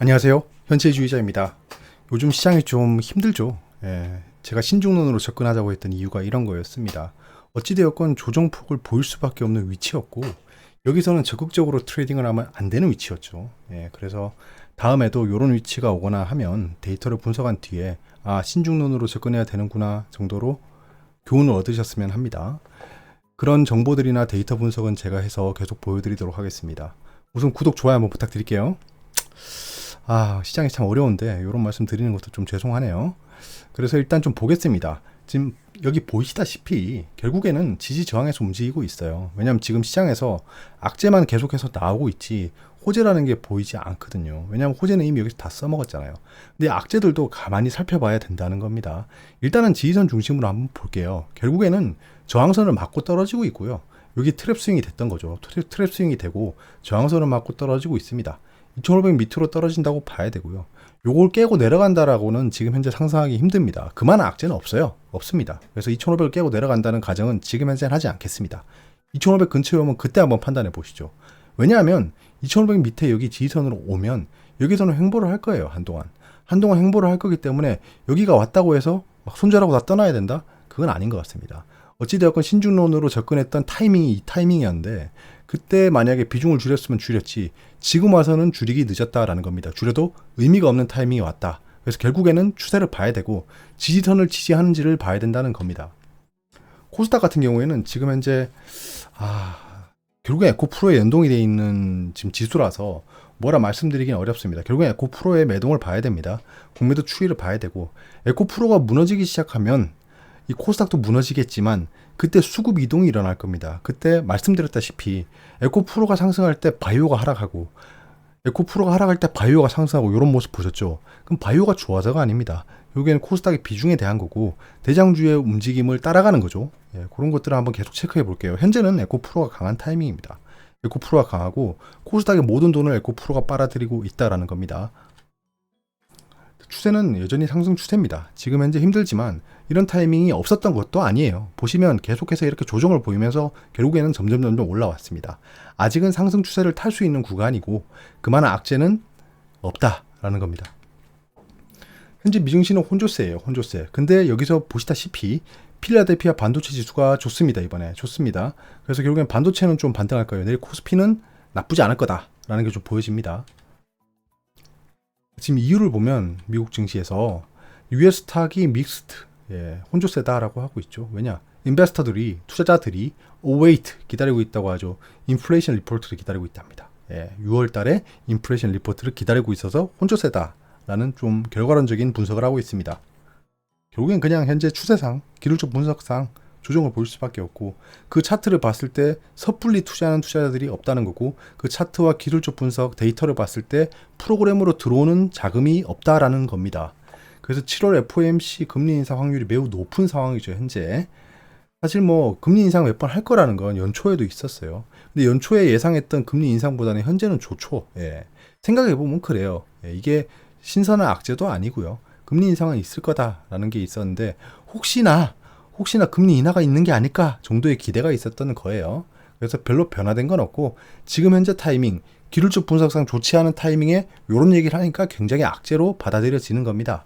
안녕하세요. 현재주의자입니다. 요즘 시장이 좀 힘들죠. 제가 신중론으로 접근하자고 했던 이유가 이런 거였습니다. 어찌되었건 조정폭을 보일 수밖에 없는 위치였고, 여기서는 적극적으로 트레이딩을 하면 안 되는 위치였죠. 그래서 다음에도 이런 위치가 오거나 하면 데이터를 분석한 뒤에 신중론으로 접근해야 되는구나 정도로 교훈을 얻으셨으면 합니다. 그런 정보들이나 데이터 분석은 제가 해서 계속 보여드리도록 하겠습니다. 우선 구독, 좋아요 한번 부탁드릴게요. 시장이 참 어려운데 이런 말씀 드리는 것도 좀 죄송하네요. 그래서 일단 좀 보겠습니다. 지금 여기 보이시다시피 결국에는 지지 저항에서 움직이고 있어요. 왜냐하면 지금 시장에서 악재만 계속해서 나오고 있지 호재라는 게 보이지 않거든요. 왜냐하면 호재는 이미 여기서 다 써먹었잖아요. 근데 악재들도 가만히 살펴봐야 된다는 겁니다. 일단은 지지선 중심으로 한번 볼게요. 결국에는 저항선을 맞고 떨어지고 있고요. 여기 트랩 스윙이 됐던 거죠. 트랩 스윙이 되고 저항선을 맞고 떨어지고 있습니다. 2500 밑으로 떨어진다고 봐야 되고요. 요걸 깨고 내려간다라고는 지금 현재 상상하기 힘듭니다. 그만한 악재는 없습니다. 그래서 2500을 깨고 내려간다는 가정은 지금 현재는 하지 않겠습니다. 2500 근처에 오면 그때 한번 판단해 보시죠. 왜냐하면 2500 밑에 여기 지지선으로 오면 여기서는 횡보를 할 거예요. 한동안 횡보를 할 거기 때문에 여기가 왔다고 해서 막 손절하고 다 떠나야 된다? 그건 아닌 것 같습니다. 어찌되었건 신중론으로 접근했던 타이밍이 이 타이밍이었는데 그때 만약에 비중을 줄였으면 줄였지 지금 와서는 줄이기 늦었다라는 겁니다. 줄여도 의미가 없는 타이밍이 왔다. 그래서 결국에는 추세를 봐야 되고 지지선을 지지하는지를 봐야 된다는 겁니다. 코스닥 같은 경우에는 지금 현재 결국에 에코프로에 연동이 되어 있는 지금 지수라서 뭐라 말씀드리긴 어렵습니다. 결국에 에코프로의 매동을 봐야 됩니다. 공매도 추이를 봐야 되고 에코프로가 무너지기 시작하면 이 코스닥도 무너지겠지만 그때 수급 이동이 일어날 겁니다. 그때 말씀드렸다시피 에코프로가 상승할 때 바이오가 하락하고 에코프로가 하락할 때 바이오가 상승하고 이런 모습 보셨죠? 그럼 바이오가 좋아서가 아닙니다. 여기는 코스닥의 비중에 대한 거고 대장주의 움직임을 따라가는 거죠. 그런 것들을 한번 계속 체크해 볼게요. 현재는 에코프로가 강한 타이밍입니다. 에코프로가 강하고 코스닥의 모든 돈을 에코프로가 빨아들이고 있다라는 겁니다. 추세는 여전히 상승 추세입니다. 지금 현재 힘들지만 이런 타이밍이 없었던 것도 아니에요. 보시면 계속해서 이렇게 조정을 보이면서 결국에는 점점 올라왔습니다. 아직은 상승 추세를 탈 수 있는 구간이고 그만한 악재는 없다라는 겁니다. 현재 미증시는 혼조세예요. 혼조세. 근데 여기서 보시다시피 필라델피아 반도체 지수가 좋습니다. 이번에 좋습니다. 그래서 결국엔 반도체는 좀 반등할 거예요. 내일 코스피는 나쁘지 않을 거다라는 게 좀 보여집니다. 지금 이유를 보면 미국 증시에서 US 스탁이 믹스드, 혼조세다라고 하고 있죠. 왜냐? 인베스터들이, 투자자들이 await 기다리고 있다고 하죠. 인플레이션 리포트를 기다리고 있답니다. 6월 달에 인플레이션 리포트를 기다리고 있어서 혼조세다라는 좀 결과론적인 분석을 하고 있습니다. 결국엔 그냥 현재 추세상, 기술적 분석상 조정을 보일 수밖에 없고 그 차트를 봤을 때 섣불리 투자하는 투자자들이 없다는 거고 그 차트와 기술적 분석 데이터를 봤을 때 프로그램으로 들어오는 자금이 없다라는 겁니다. 그래서 7월 FOMC 금리 인상 확률이 매우 높은 상황이죠. 현재 사실 뭐 금리 인상 몇 번 할 거라는 건 연초에도 있었어요. 근데 연초에 예상했던 금리 인상보다는 현재는 좋죠. 생각해보면 그래요. 이게 신선한 악재도 아니고요. 금리 인상은 있을 거다라는 게 있었는데 혹시나 금리 인하가 있는 게 아닐까 정도의 기대가 있었던 거예요. 그래서 별로 변화된 건 없고 지금 현재 타이밍, 기술적 분석상 좋지 않은 타이밍에 이런 얘기를 하니까 굉장히 악재로 받아들여지는 겁니다.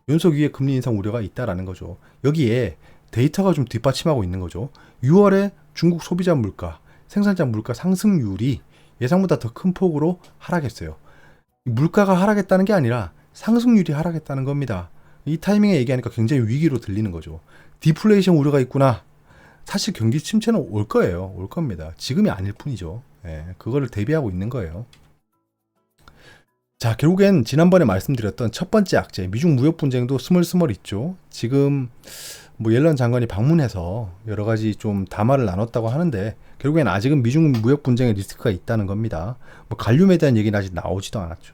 연속 위에 금리 인상 우려가 있다라는 거죠. 여기에 데이터가 좀 뒷받침하고 있는 거죠. 6월에 중국 소비자 물가, 생산자 물가 상승률이 예상보다 더 큰 폭으로 하락했어요. 물가가 하락했다는 게 아니라 상승률이 하락했다는 겁니다. 이 타이밍에 얘기하니까 굉장히 위기로 들리는 거죠. 디플레이션 우려가 있구나. 사실 경기 침체는 올 거예요. 올 겁니다. 지금이 아닐 뿐이죠. 그거를 대비하고 있는 거예요. 자, 결국엔 지난번에 말씀드렸던 첫 번째 악재, 미중 무역 분쟁도 스멀스멀 있죠. 지금 뭐 옐런 장관이 방문해서 여러 가지 좀 담화를 나눴다고 하는데 결국엔 아직은 미중 무역 분쟁의 리스크가 있다는 겁니다. 뭐 갈륨에 대한 얘기는 아직 나오지도 않았죠.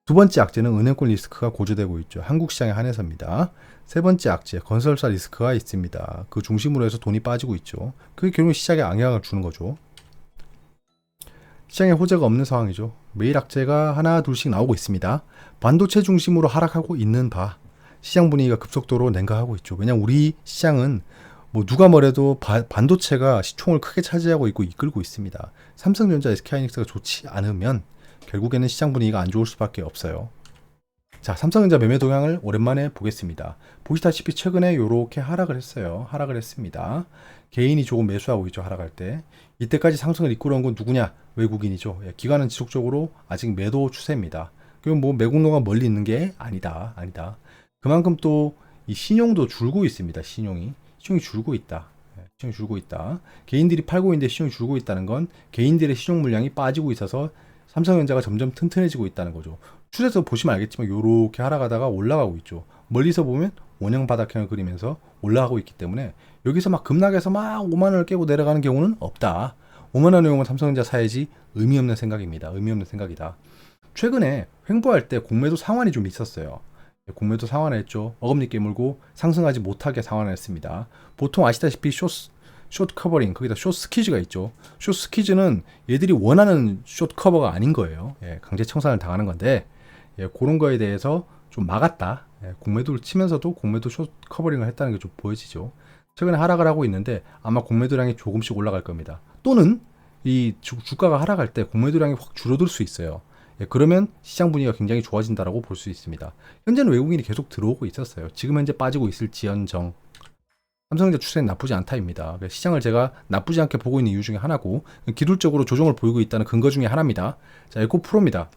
두 번째 악재는 은행권 리스크가 고조되고 있죠. 한국 시장에 한해서입니다. 세 번째 악재, 건설사 리스크가 있습니다. 그 중심으로 해서 돈이 빠지고 있죠. 그게 결국 시장에 영향을 주는 거죠. 시장에 호재가 없는 상황이죠. 매일 악재가 하나 둘씩 나오고 있습니다. 반도체 중심으로 하락하고 있는 바, 시장 분위기가 급속도로 냉각하고 있죠. 왜냐하면 우리 시장은 뭐 누가 뭐래도 반도체가 시총을 크게 차지하고 있고 이끌고 있습니다. 삼성전자, SK하이닉스가 좋지 않으면 결국에는 시장 분위기가 안 좋을 수밖에 없어요. 자, 삼성전자 매매 동향을 오랜만에 보겠습니다. 보시다시피 최근에 이렇게 하락을 했어요. 하락을 했습니다. 개인이 조금 매수하고 있죠. 하락할 때. 이때까지 상승을 이끌어온 건 누구냐? 외국인이죠. 기관은 지속적으로 아직 매도 추세입니다. 그럼 뭐 매국노가 멀리 있는 게 아니다. 그만큼 또 이 신용도 줄고 있습니다. 신용이 줄고 있다. 시중이 줄고 있다. 개인들이 팔고 있는데 시중이 줄고 있다는 건 개인들의 시중 물량이 빠지고 있어서 삼성전자가 점점 튼튼해지고 있다는 거죠. 추세에서 보시면 알겠지만 이렇게 하락하다가 올라가고 있죠. 멀리서 보면 원형 바닥형을 그리면서 올라가고 있기 때문에 여기서 막 급락해서 막 5만 원을 깨고 내려가는 경우는 없다. 5만 원의 용은 삼성전자 사야지 의미 없는 생각입니다. 의미 없는 생각이다. 최근에 횡보할 때 공매도 상환이 좀 있었어요. 공매도 상환을 했죠. 어금니 깨물고 상승하지 못하게 상환을 했습니다. 보통 아시다시피 숏 커버링, 거기다 숏 스퀴즈가 있죠. 숏 스퀴즈는 얘들이 원하는 숏 커버가 아닌 거예요. 강제 청산을 당하는 건데 그런 거에 대해서 좀 막았다. 공매도를 치면서도 공매도 숏 커버링을 했다는 게 좀 보여지죠. 최근에 하락을 하고 있는데 아마 공매도량이 조금씩 올라갈 겁니다. 또는 이 주가가 하락할 때 공매도량이 확 줄어들 수 있어요. 그러면 시장 분위기가 굉장히 좋아진다라고 볼 수 있습니다. 현재는 외국인이 계속 들어오고 있었어요. 지금 현재 빠지고 있을 지연정. 삼성전자 추세는 나쁘지 않다입니다. 시장을 제가 나쁘지 않게 보고 있는 이유 중에 하나고 기술적으로 조정을 보이고 있다는 근거 중에 하나입니다. 자, 에코프로입니다.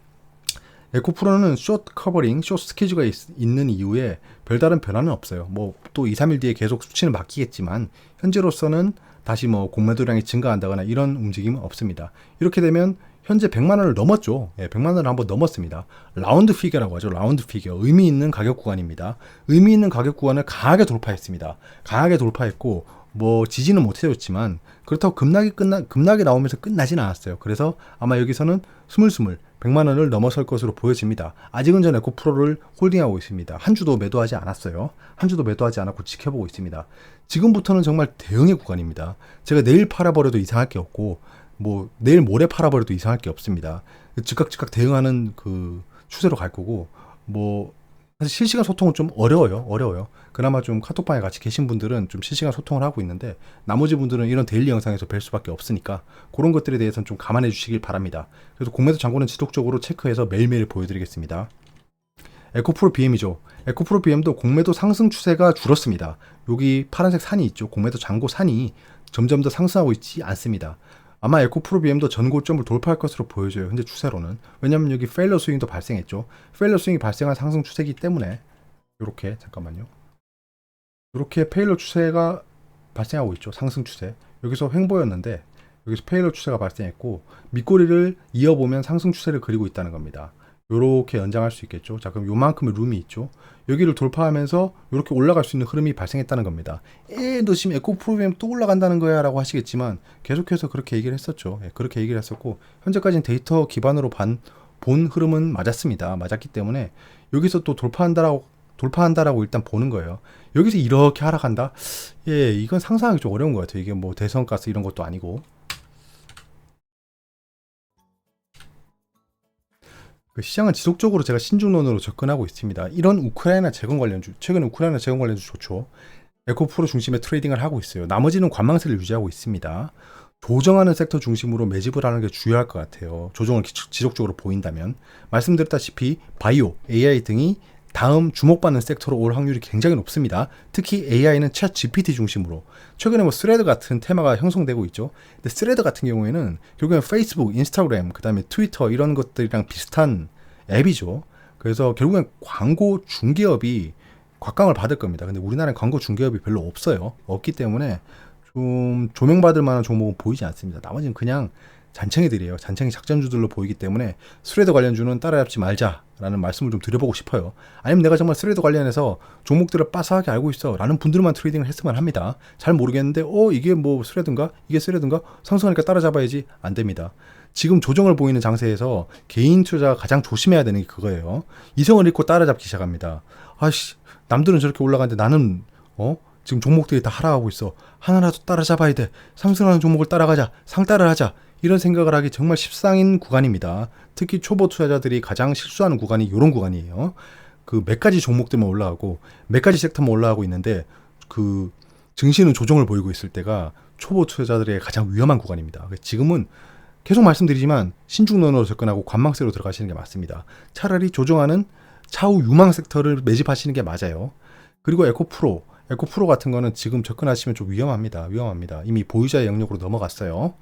에코프로는 숏 커버링, 숏 스케줄가 있는 이후에 별다른 변화는 없어요. 뭐 또 2, 3일 뒤에 계속 수치는 바뀌겠지만 현재로서는 다시 뭐 공매도량이 증가한다거나 이런 움직임은 없습니다. 이렇게 되면 현재 100만 원을 넘었죠. 100만 원을 한번 넘었습니다. 라운드 피겨라고 하죠. 라운드 피겨. 의미 있는 가격 구간입니다. 의미 있는 가격 구간을 강하게 돌파했습니다. 강하게 돌파했고 뭐 지지는 못해줬지만 그렇다고 급락이 나오면서 끝나진 않았어요. 그래서 아마 여기서는 스물스물 100만 원을 넘어설 것으로 보여집니다. 아직은 전 에코프로를 홀딩하고 있습니다. 한 주도 매도하지 않았어요. 한 주도 매도하지 않았고 지켜보고 있습니다. 지금부터는 정말 대응의 구간입니다. 제가 내일 팔아버려도 이상할 게 없고 뭐 내일 모레 팔아버려도 이상할 게 없습니다. 즉각 대응하는 그 추세로 갈 거고 뭐 사실 실시간 소통은 좀 어려워요. 그나마 좀 카톡방에 같이 계신 분들은 좀 실시간 소통을 하고 있는데 나머지 분들은 이런 데일리 영상에서 뵐 수밖에 없으니까 그런 것들에 대해서는 좀 감안해 주시길 바랍니다. 그래서 공매도 잔고는 지속적으로 체크해서 매일매일 보여드리겠습니다. 에코프로 BM이죠. 에코프로 BM도 공매도 상승 추세가 줄었습니다. 여기 파란색 산이 있죠. 공매도 잔고 산이 점점 더 상승하고 있지 않습니다. 아마 에코프로 BM도 전고점을 돌파할 것으로 보여져요. 현재 추세로는. 왜냐면 여기 페일러 스윙도 발생했죠. 페일러 스윙이 발생한 상승 추세이기 때문에 이렇게 잠깐만요. 이렇게 페일러 추세가 발생하고 있죠. 상승 추세. 여기서 횡보였는데 여기서 페일러 추세가 발생했고 밑꼬리를 이어보면 상승 추세를 그리고 있다는 겁니다. 요렇게 연장할 수 있겠죠. 자, 그럼 요만큼의 룸이 있죠. 여기를 돌파하면서 이렇게 올라갈 수 있는 흐름이 발생했다는 겁니다. 너 지금 에코프로비엠 또 올라간다는 거야 라고 하시겠지만 계속해서 그렇게 얘기를 했었죠. 그렇게 얘기를 했었고 현재까지는 데이터 기반으로 본 흐름은 맞았습니다. 맞았기 때문에 여기서 또 돌파한다라고 일단 보는 거예요. 여기서 이렇게 하락한다? 이건 상상하기 좀 어려운 것 같아요. 이게 뭐 대선가스 이런 것도 아니고. 시장은 지속적으로 제가 신중론으로 접근하고 있습니다. 이런 우크라이나 재건 관련주, 최근 우크라이나 재건 관련주 좋죠. 에코프로 중심의 트레이딩을 하고 있어요. 나머지는 관망세를 유지하고 있습니다. 조정하는 섹터 중심으로 매집을 하는 게 중요할 것 같아요. 조정을 지속적으로 보인다면. 말씀드렸다시피 바이오, AI 등이 다음 주목받는 섹터로 올 확률이 굉장히 높습니다. 특히 AI는 챗 GPT 중심으로. 최근에 뭐 스레드 같은 테마가 형성되고 있죠. 근데 스레드 같은 경우에는 결국엔 페이스북, 인스타그램, 그 다음에 트위터 이런 것들이랑 비슷한 앱이죠. 그래서 결국엔 광고 중개업이 곽강을 받을 겁니다. 근데 우리나라는 광고 중개업이 별로 없어요. 없기 때문에 좀 조명받을 만한 종목은 보이지 않습니다. 나머지는 그냥 잔챙이들이에요. 잔챙이 작전주들로 보이기 때문에 스레드 관련주는 따라잡지 말자라는 말씀을 좀 드려보고 싶어요. 아니면 내가 정말 스레드 관련해서 종목들을 빠삭하게 알고 있어 라는 분들만 트레이딩을 했으면 합니다. 잘 모르겠는데 이게 뭐 스레드인가? 이게 스레드인가? 상승하니까 따라잡아야지. 안 됩니다. 지금 조정을 보이는 장세에서 개인 투자가 가장 조심해야 되는 게 그거예요. 이성을 잃고 따라잡기 시작합니다. 아이씨, 남들은 저렇게 올라가는데 나는 지금 종목들이 다 하락하고 있어. 하나라도 따라잡아야 돼. 상승하는 종목을 따라가자. 상따를 하자. 이런 생각을 하기 정말 십상인 구간입니다. 특히 초보 투자자들이 가장 실수하는 구간이 이런 구간이에요. 그 몇 가지 종목들만 올라가고 몇 가지 섹터만 올라가고 있는데 그 증시는 조정을 보이고 있을 때가 초보 투자자들의 가장 위험한 구간입니다. 지금은 계속 말씀드리지만 신중론으로 접근하고 관망세로 들어가시는 게 맞습니다. 차라리 조정하는 차후 유망 섹터를 매집하시는 게 맞아요. 그리고 에코프로 같은 거는 지금 접근하시면 좀 위험합니다. 이미 보유자의 영역으로 넘어갔어요.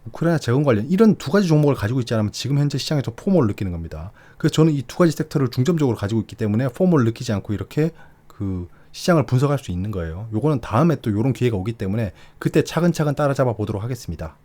우크라이나 재건 관련 이런 두 가지 종목을 가지고 있지 않으면 지금 현재 시장에서 포모를 느끼는 겁니다. 그래서 저는 이 두 가지 섹터를 중점적으로 가지고 있기 때문에 포모를 느끼지 않고 이렇게 그 시장을 분석할 수 있는 거예요. 요거는 다음에 또 이런 기회가 오기 때문에 그때 차근차근 따라잡아 보도록 하겠습니다.